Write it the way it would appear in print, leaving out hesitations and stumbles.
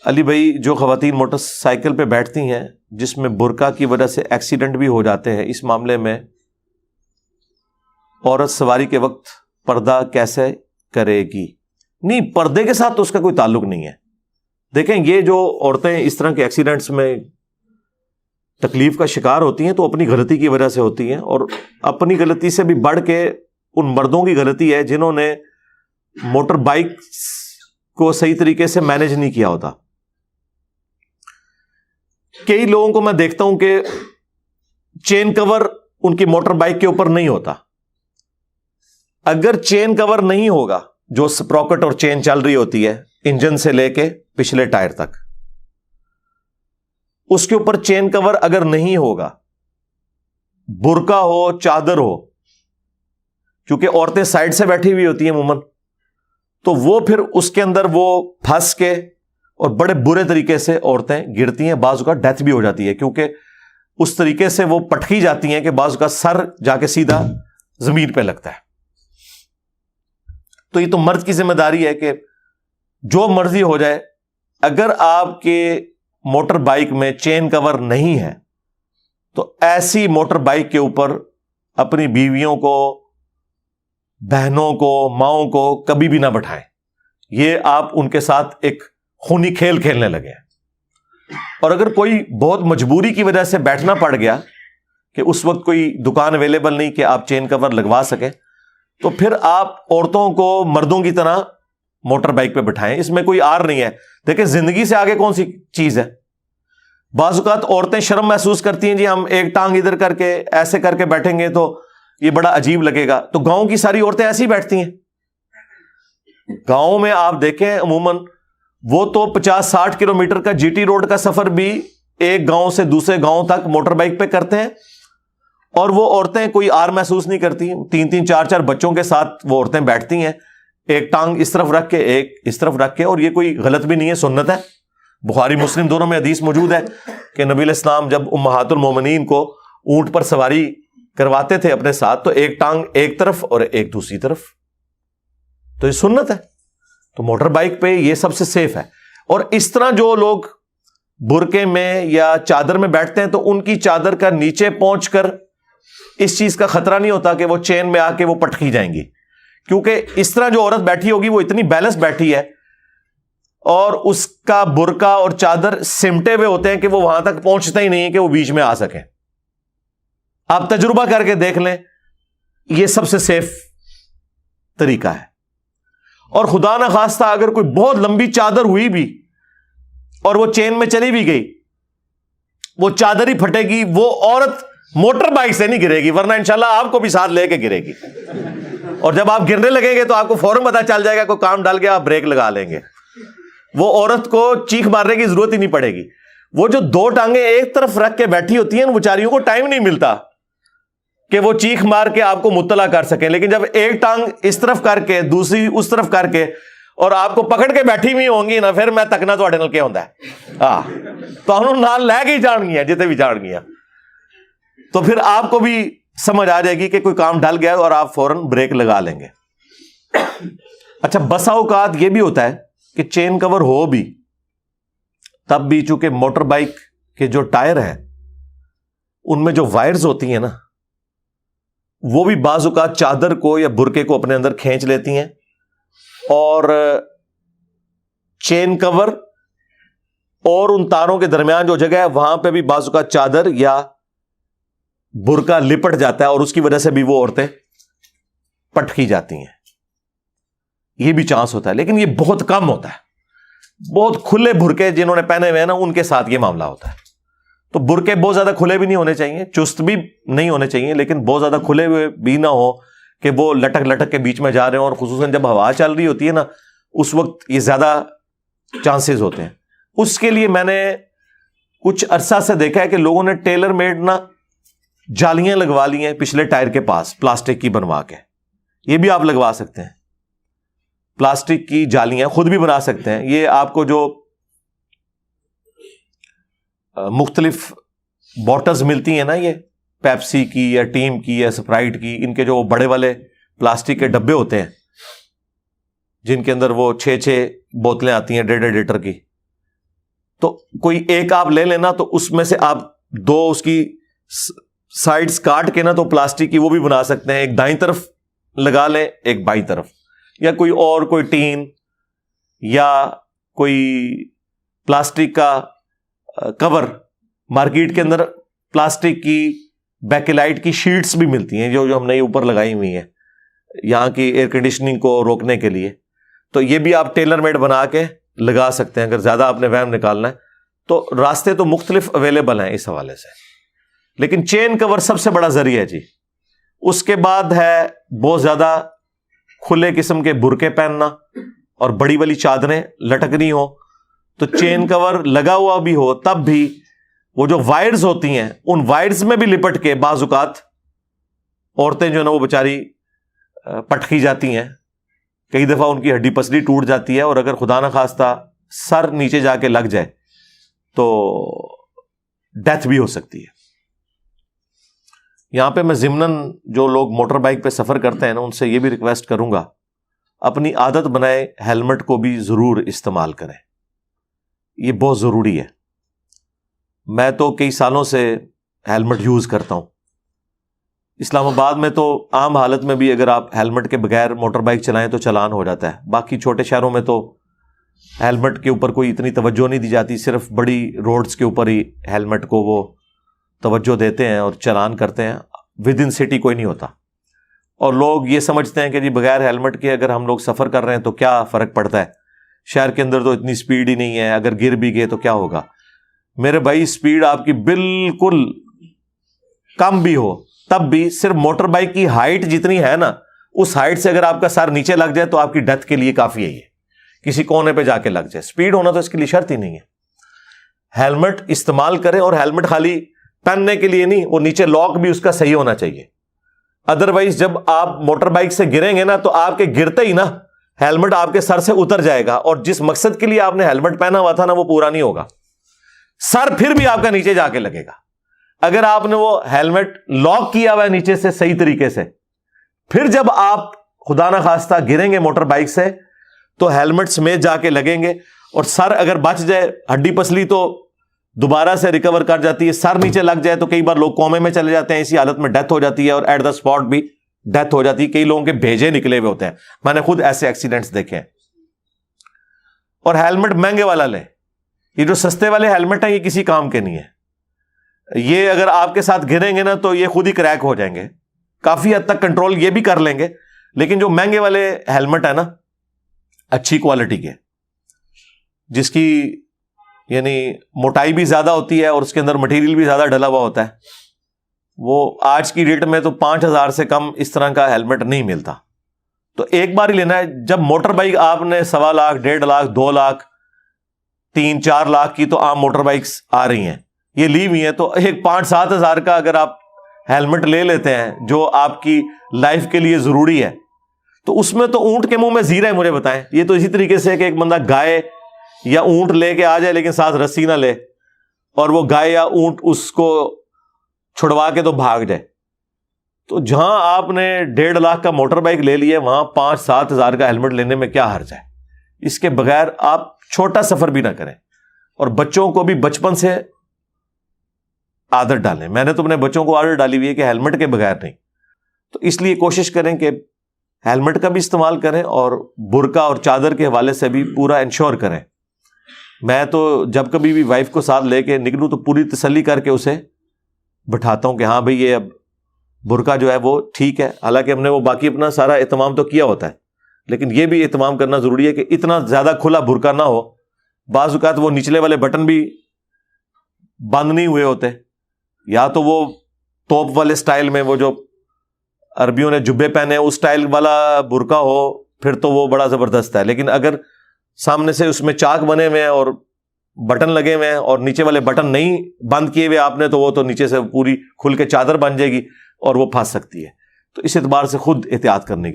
علی بھائی جو خواتین موٹر سائیکل پہ بیٹھتی ہیں جس میں برقع کی وجہ سے ایکسیڈنٹ بھی ہو جاتے ہیں، اس معاملے میں عورت سواری کے وقت پردہ کیسے کرے گی؟ نہیں، پردے کے ساتھ تو اس کا کوئی تعلق نہیں ہے. دیکھیں، یہ جو عورتیں اس طرح کے ایکسیڈنٹس میں تکلیف کا شکار ہوتی ہیں تو اپنی غلطی کی وجہ سے ہوتی ہیں، اور اپنی غلطی سے بھی بڑھ کے ان مردوں کی غلطی ہے جنہوں نے موٹر بائک کو صحیح طریقے سے مینج نہیں کیا ہوتا. کئی لوگوں کو میں دیکھتا ہوں کہ چین کور ان کی موٹر بائک کے اوپر نہیں ہوتا. اگر چین کور نہیں ہوگا، جو سپراکٹ اور چین چل رہی ہوتی ہے انجن سے لے کے پچھلے ٹائر تک، اس کے اوپر چین کور اگر نہیں ہوگا، برقع ہو چادر ہو، کیونکہ عورتیں سائڈ سے بیٹھی ہوئی ہوتی ہیں عموماً، تو وہ پھر اس کے اندر وہ پھنس کے اور بڑے برے طریقے سے عورتیں گرتی ہیں، بعض اوقات ڈیتھ بھی ہو جاتی ہے، کیونکہ اس طریقے سے وہ پٹکی جاتی ہیں کہ بعض اوقات سر جا کے سیدھا زمین پہ لگتا ہے. تو یہ تو مرد کی ذمہ داری ہے کہ جو مرضی ہو جائے، اگر آپ کے موٹر بائک میں چین کور نہیں ہے تو ایسی موٹر بائک کے اوپر اپنی بیویوں کو، بہنوں کو، ماؤں کو کبھی بھی نہ بٹھائیں. یہ آپ ان کے ساتھ ایک خونی کھیل کھیلنے لگے ہیں. اور اگر کوئی بہت مجبوری کی وجہ سے بیٹھنا پڑ گیا کہ اس وقت کوئی دکان اویلیبل نہیں کہ آپ چین کور لگوا سکیں، تو پھر آپ عورتوں کو مردوں کی طرح موٹر بائک پہ بٹھائیں. اس میں کوئی آر نہیں ہے. دیکھیں، زندگی سے آگے کون سی چیز ہے؟ بعض اوقات عورتیں شرم محسوس کرتی ہیں، جی ہم ایک ٹانگ ادھر کر کے ایسے کر کے بیٹھیں گے تو یہ بڑا عجیب لگے گا. تو گاؤں کی ساری عورتیں ایسی بیٹھتی ہیں. گاؤں میں آپ دیکھیں عموماً وہ تو 50-60 کلومیٹر کا جی ٹی روڈ کا سفر بھی ایک گاؤں سے دوسرے گاؤں تک موٹر بائک پہ کرتے ہیں، اور وہ عورتیں کوئی آر محسوس نہیں کرتی. 3-3 4-4 بچوں کے ساتھ وہ عورتیں بیٹھتی ہیں، ایک ٹانگ اس طرف رکھ کے ایک اس طرف رکھ کے. اور یہ کوئی غلط بھی نہیں ہے، سنت ہے. بخاری مسلم دونوں میں حدیث موجود ہے کہ نبی علیہ السلام جب امہات المومنین کو اونٹ پر سواری کرواتے تھے اپنے ساتھ، تو ایک ٹانگ ایک طرف اور ایک دوسری طرف. تو یہ سنت ہے. تو موٹر بائک پہ یہ سب سے سیف ہے. اور اس طرح جو لوگ برقعے میں یا چادر میں بیٹھتے ہیں تو ان کی چادر کا نیچے پہنچ کر اس چیز کا خطرہ نہیں ہوتا کہ وہ چین میں آ کے وہ پٹکی جائیں گی، کیونکہ اس طرح جو عورت بیٹھی ہوگی وہ اتنی بیلنس بیٹھی ہے اور اس کا برقع اور چادر سمٹے ہوئے ہوتے ہیں کہ وہ وہاں تک پہنچتا ہی نہیں ہے کہ وہ بیچ میں آ سکیں. آپ تجربہ کر کے دیکھ لیں، یہ سب سے سیف طریقہ ہے. اور خدا نہ خواستہ اگر کوئی بہت لمبی چادر ہوئی بھی اور وہ چین میں چلی بھی گئی، وہ چادر ہی پھٹے گی. وہ عورت موٹر بائک سے نہیں گرے گی، ورنہ انشاءاللہ آپ کو بھی ساتھ لے کے گرے گی. اور جب آپ گرنے لگیں گے تو آپ کو فوراً پتا چل جائے گا کوئی کام ڈال کے آپ بریک لگا لیں گے. وہ عورت کو چیخ مارنے کی ضرورت ہی نہیں پڑے گی. وہ جو دو ٹانگیں ایک طرف رکھ کے بیٹھی ہوتی ہیں، ان بیچاریوں کو ٹائم نہیں ملتا کہ وہ چیخ مار کے آپ کو مطلع کر سکیں. لیکن جب ایک ٹانگ اس طرف کر کے دوسری اس طرف کر کے اور آپ کو پکڑ کے بیٹھی ہوئی ہوں گی نا، پھر میں تکنا تو نال کیا ہوتا ہے، تو انہوں نال لے کے ہی جان گیا جتنے بھی جان گیا. تو پھر آپ کو بھی سمجھ آ جائے گی کہ کوئی کام ڈل گیا اور آپ فوراً بریک لگا لیں گے. اچھا، بسا اوقات یہ بھی ہوتا ہے کہ چین کور ہو بھی تب بھی چونکہ موٹر بائک کے جو ٹائر ہیں ان میں جو وائرز ہوتی ہیں نا، وہ بھی بعض اوقات چادر کو یا برقعے کو اپنے اندر کھینچ لیتی ہیں، اور چین کور اور ان تاروں کے درمیان جو جگہ ہے وہاں پہ بھی بعض اوقات چادر یا برقع لپٹ جاتا ہے، اور اس کی وجہ سے بھی وہ عورتیں پٹکی جاتی ہیں. یہ بھی چانس ہوتا ہے، لیکن یہ بہت کم ہوتا ہے. بہت کھلے برقعے جنہوں نے پہنے ہوئے ہیں نا، ان کے ساتھ یہ معاملہ ہوتا ہے. تو برقعے بہت زیادہ کھلے بھی نہیں ہونے چاہیے، چست بھی نہیں ہونے چاہیے، لیکن بہت زیادہ کھلے ہوئے بھی نہ ہو کہ وہ لٹک لٹک کے بیچ میں جا رہے ہیں. اور خصوصاً جب ہوا چل رہی ہوتی ہے نا، اس وقت یہ زیادہ چانسز ہوتے ہیں. اس کے لیے میں نے کچھ عرصہ سے دیکھا ہے کہ لوگوں نے ٹیلر میڈ نا جالیاں لگوا لی ہیں پچھلے ٹائر کے پاس، پلاسٹک کی بنوا کے. یہ بھی آپ لگوا سکتے ہیں، پلاسٹک کی جالیاں خود بھی بنا سکتے ہیں. یہ آپ کو جو مختلف بوٹلز ملتی ہیں نا، یہ پیپسی کی یا ٹیم کی یا سپرائٹ کی، ان کے جو بڑے والے پلاسٹک کے ڈبے ہوتے ہیں جن کے اندر وہ 6 بوتلیں آتی ہیں 1.5 لیٹر کی، تو کوئی ایک آپ لے لینا, تو اس میں سے آپ دو اس کی سائڈز کاٹ کے نا تو پلاسٹک کی وہ بھی بنا سکتے ہیں, ایک دائیں طرف لگا لیں ایک بائیں طرف, یا کوئی ٹین یا کوئی پلاسٹک کا کور. مارکیٹ کے اندر پلاسٹک کی بیکلائٹ کی شیٹس بھی ملتی ہیں جو ہم نے اوپر لگائی ہوئی ہیں یہاں کی ایئر کنڈیشننگ کو روکنے کے لیے, تو یہ بھی آپ ٹیلر میڈ بنا کے لگا سکتے ہیں اگر زیادہ آپ نے ویم نکالنا ہے. تو راستے تو مختلف اویلیبل ہیں اس حوالے سے, لیکن چین کور سب سے بڑا ذریعہ ہے جی. اس کے بعد ہے بہت زیادہ کھلے قسم کے برقعے پہننا اور بڑی والی چادریں لٹکنی ہو, تو چین کور لگا ہوا بھی ہو تب بھی وہ جو وائرز ہوتی ہیں ان وائرز میں بھی لپٹ کے بعض اوقات عورتیں جو ہے نا وہ بیچاری پٹکی جاتی ہیں, کئی دفعہ ان کی ہڈی پسلی ٹوٹ جاتی ہے, اور اگر خدا نہ خواستہ سر نیچے جا کے لگ جائے تو ڈیتھ بھی ہو سکتی ہے. یہاں پہ میں ضمناً جو لوگ موٹر بائک پہ سفر کرتے ہیں نا ان سے یہ بھی ریکویسٹ کروں گا, اپنی عادت بنائے ہیلمٹ کو بھی ضرور استعمال کریں, یہ بہت ضروری ہے. میں تو کئی سالوں سے ہیلمٹ یوز کرتا ہوں. اسلام آباد میں تو عام حالت میں بھی اگر آپ ہیلمٹ کے بغیر موٹر بائک چلائیں تو چلان ہو جاتا ہے. باقی چھوٹے شہروں میں تو ہیلمٹ کے اوپر کوئی اتنی توجہ نہیں دی جاتی, صرف بڑی روڈز کے اوپر ہی ہیلمٹ کو وہ توجہ دیتے ہیں اور چلان کرتے ہیں, ود ان سٹی کوئی نہیں ہوتا. اور لوگ یہ سمجھتے ہیں کہ جی بغیر ہیلمٹ کے اگر ہم لوگ سفر کر رہے ہیں تو کیا فرق پڑتا ہے, شہر کے اندر تو اتنی سپیڈ ہی نہیں ہے, اگر گر بھی گئے تو کیا ہوگا. میرے بھائی سپیڈ آپ کی بالکل کم بھی ہو تب بھی صرف موٹر بائک کی ہائٹ جتنی ہے نا اس ہائٹ سے اگر آپ کا سر نیچے لگ جائے تو آپ کی ڈیتھ کے لیے کافی ہے, یہ کسی کونے پہ جا کے لگ جائے. سپیڈ ہونا تو اس کے لیے شرط ہی نہیں ہے. ہیلمٹ استعمال کریں, اور ہیلمٹ خالی پہننے کے لیے نہیں, وہ نیچے لاک بھی اس کا صحیح ہونا چاہیے. ادروائز جب آپ موٹر بائک سے گریں گے نا تو آپ کے گرتے ہی نا ہیلمٹ آپ کے سر سے اتر جائے گا, اور جس مقصد کے لیے آپ نے ہیلمٹ پہنا ہوا تھا نا وہ پورا نہیں ہوگا. سر پھر بھی آپ کا نیچے جا کے لگے گا. اگر آپ نے وہ ہیلمٹ لاک کیا ہوا ہے نیچے سے صحیح طریقے سے, پھر جب آپ خدا نہ خواستہ گریں گے موٹر بائک سے تو ہیلمٹ سمیت جا کے لگیں گے, اور سر اگر بچ جائے, ہڈی پسلی تو دوبارہ سے ریکور کر جاتی ہے, سر نیچے لگ جائے تو کئی بار لوگ کومے میں چلے جاتے ہیں, اسی حالت میں ڈیتھ ہو جاتی ہے, اور ایٹ دا اسپاٹ بھی ڈیتھ ہو جاتی ہے. کئی لوگوں کے بھیجے نکلے ہوئے ہوتے ہیں, میں نے خود ایسے ایکسیڈنٹس دیکھے ہیں. اور ہیلمٹ مہنگے والا لیں, یہ جو سستے والے ہیلمٹ ہیں یہ کسی کام کے نہیں ہے. یہ اگر آپ کے ساتھ گریں گے نا تو یہ خود ہی کریک ہو جائیں گے. کافی حد تک کنٹرول یہ بھی کر لیں گے, لیکن جو مہنگے والے ہیلمٹ ہیں نا اچھی کوالٹی کے, جس کی یعنی موٹائی بھی زیادہ ہوتی ہے اور اس کے اندر مٹیریل بھی زیادہ ڈلا ہوا ہوتا ہے, وہ آج کی ڈیٹ میں تو 5,000 سے کم اس طرح کا ہیلمٹ نہیں ملتا. تو ایک بار ہی لینا ہے. جب موٹر بائک آپ نے 1.25 لاکھ 1.5 لاکھ 2 لاکھ 3-4 لاکھ کی تو عام موٹر بائکس آ رہی ہیں, یہ لی ہوئی ہیں, تو ایک 5-7 ہزار کا اگر آپ ہیلمٹ لے لیتے ہیں جو آپ کی لائف کے لیے ضروری ہے, تو اس میں تو اونٹ کے منہ میں زیرہ ہے. مجھے بتائیں, یہ تو اسی طریقے سے کہ ایک بندہ گائے یا اونٹ لے کے آ جائے لیکن ساتھ رسی نہ لے, اور وہ گائے یا اونٹ اس کو چھڑوا کے تو بھاگ جائے. تو جہاں آپ نے 1.5 لاکھ کا موٹر بائک لے لی ہے وہاں 5-7 ہزار کا ہیلمٹ لینے میں کیا حرج ہے. اس کے بغیر آپ چھوٹا سفر بھی نہ کریں, اور بچوں کو بھی بچپن سے عادت ڈالیں. میں نے تو اپنے بچوں کو عادت ڈالی ہوئی ہے کہ ہیلمٹ کے بغیر نہیں. تو اس لیے کوشش کریں کہ ہیلمٹ کا بھی استعمال کریں, اور برقع اور چادر کے حوالے سے بھی پورا انشور کریں. میں تو جب کبھی بھی وائف کو ساتھ لے کے نکلوں تو پوری تسلی کر کے اسے بٹھاتا ہوں کہ ہاں بھئی یہ اب برقع جو ہے وہ ٹھیک ہے. حالانکہ ہم نے وہ باقی اپنا سارا اہتمام تو کیا ہوتا ہے, لیکن یہ بھی اہتمام کرنا ضروری ہے کہ اتنا زیادہ کھلا برقع نہ ہو. بعض اوقات وہ نچلے والے بٹن بھی بند نہیں ہوئے ہوتے, یا تو وہ توپ والے سٹائل میں, وہ جو عربیوں نے جبے پہنے اس سٹائل والا برقع ہو پھر تو وہ بڑا زبردست ہے. لیکن اگر سامنے سے اس میں چاک بنے ہوئے ہیں اور بٹن لگے ہوئے ہیں اور نیچے والے بٹن نہیں بند کیے ہوئے آپ نے, تو وہ تو نیچے سے پوری کھل کے چادر بن جائے گی اور وہ پھنس سکتی ہے. تو اس اعتبار سے خود احتیاط کرنے کی